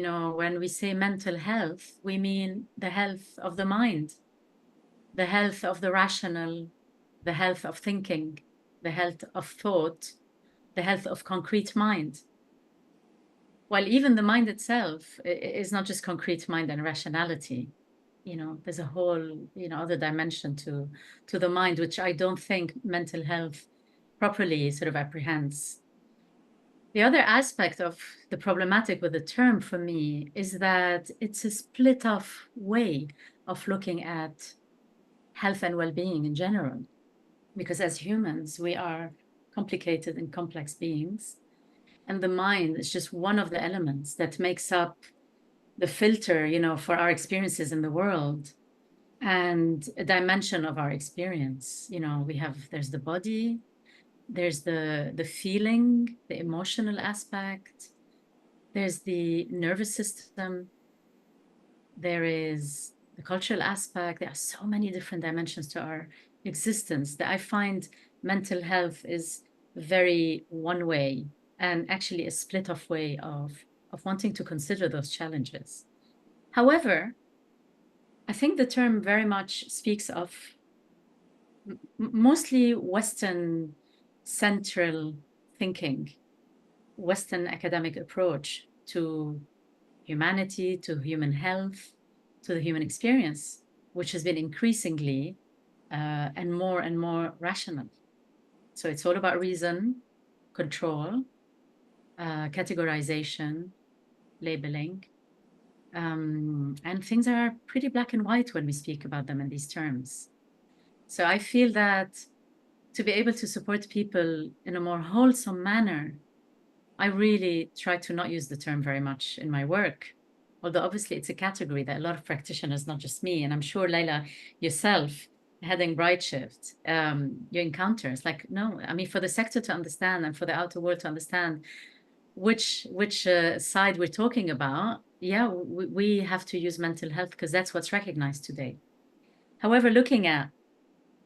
When we say mental health, we mean the health of the mind, the health of the rational, the health of thinking, the health of thought, the health of concrete mind. While even the mind itself is not just concrete mind and rationality. There's a whole, other dimension to the mind, which I don't think mental health properly sort of apprehends. The other aspect of the problematic with the term for me is that it's a split off way of looking at health and well-being in general. Because as humans, we are complicated and complex beings. And the mind is just one of the elements that makes up the filter, for our experiences in the world and a dimension of our experience. There's the body, there's the feeling, the emotional aspect, there's the nervous system, there is the cultural aspect. There are so many different dimensions to our existence that I find mental health is very one way and actually a split off way of wanting to consider those challenges. However, I think the term very much speaks of mostly Western central thinking, Western academic approach to humanity, to human health, to the human experience, which has been increasingly and more rational. So it's all about reason, control, categorization, labeling. And things are pretty black and white when we speak about them in these terms. So I feel that to be able to support people in a more wholesome manner, I really try to not use the term very much in my work. Although obviously it's a category that a lot of practitioners, not just me, and I'm sure Leila, yourself, heading Bright Shift, you encounter. It's like, no, I mean, for the sector to understand and for the outer world to understand which side we're talking about, yeah, we have to use mental health because that's what's recognized today. However, looking at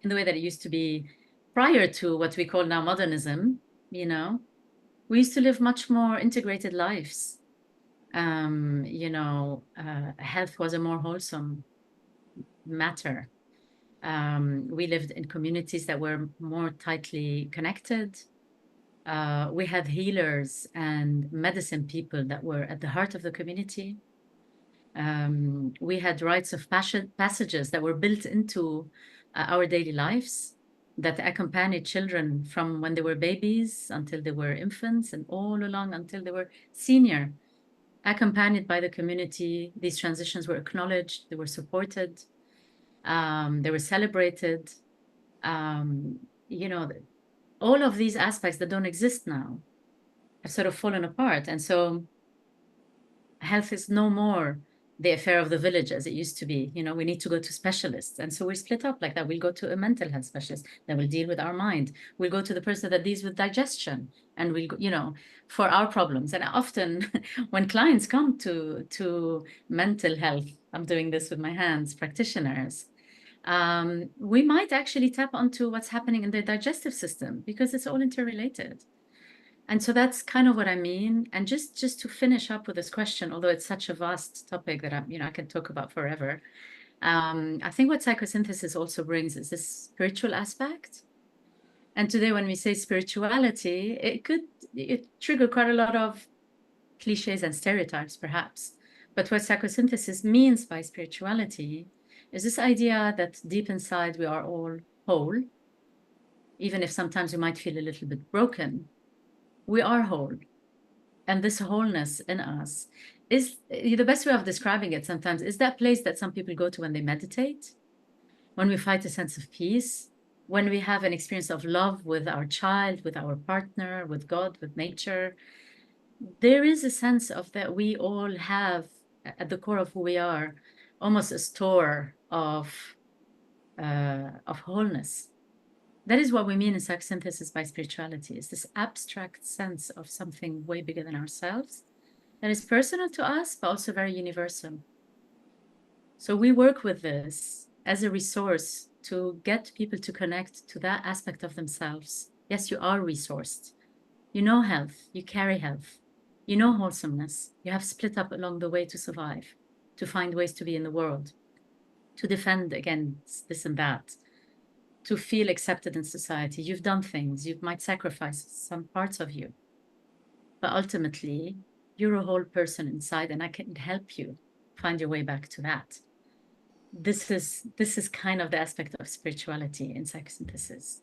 in the way that it used to be prior to what we call now modernism, we used to live much more integrated lives. Health was a more wholesome matter. We lived in communities that were more tightly connected. We had healers and medicine people that were at the heart of the community. We had rites of passages that were built into our daily lives that accompanied children from when they were babies until they were infants and all along until they were senior, accompanied by the community. These transitions were acknowledged, they were supported, they were celebrated. All of these aspects that don't exist now have sort of fallen apart. And so health is no more the affair of the village as it used to be. We need to go to specialists. And so we're split up like that. We'll go to a mental health specialist that will deal with our mind. We'll go to the person that deals with digestion and we'll, for our problems. And often when clients come to mental health, I'm doing this with my hands, practitioners, we might actually tap onto what's happening in their digestive system because it's all interrelated. And so that's kind of what I mean. And just to finish up with this question, although it's such a vast topic that I can talk about forever. I think what psychosynthesis also brings is this spiritual aspect. And today when we say spirituality, it trigger quite a lot of cliches and stereotypes, perhaps. But what psychosynthesis means by spirituality is this idea that deep inside we are all whole, even if sometimes we might feel a little bit broken. We are whole. And this wholeness in us is the best way of describing it sometimes is that place that some people go to when they meditate, when we find a sense of peace, when we have an experience of love with our child, with our partner, with God, with nature. There is a sense of that we all have at the core of who we are, almost a store of wholeness. That is what we mean in psychosynthesis by spirituality, is this abstract sense of something way bigger than ourselves that is personal to us, but also very universal. So we work with this as a resource to get people to connect to that aspect of themselves. Yes, you are resourced. You know health, you carry health. You know wholesomeness. You have split up along the way to survive, to find ways to be in the world, to defend against this and that, to feel accepted in society. You've done things. You might sacrifice some parts of you. But ultimately, you're a whole person inside, and I can help you find your way back to that. This is kind of the aspect of spirituality in psychosynthesis.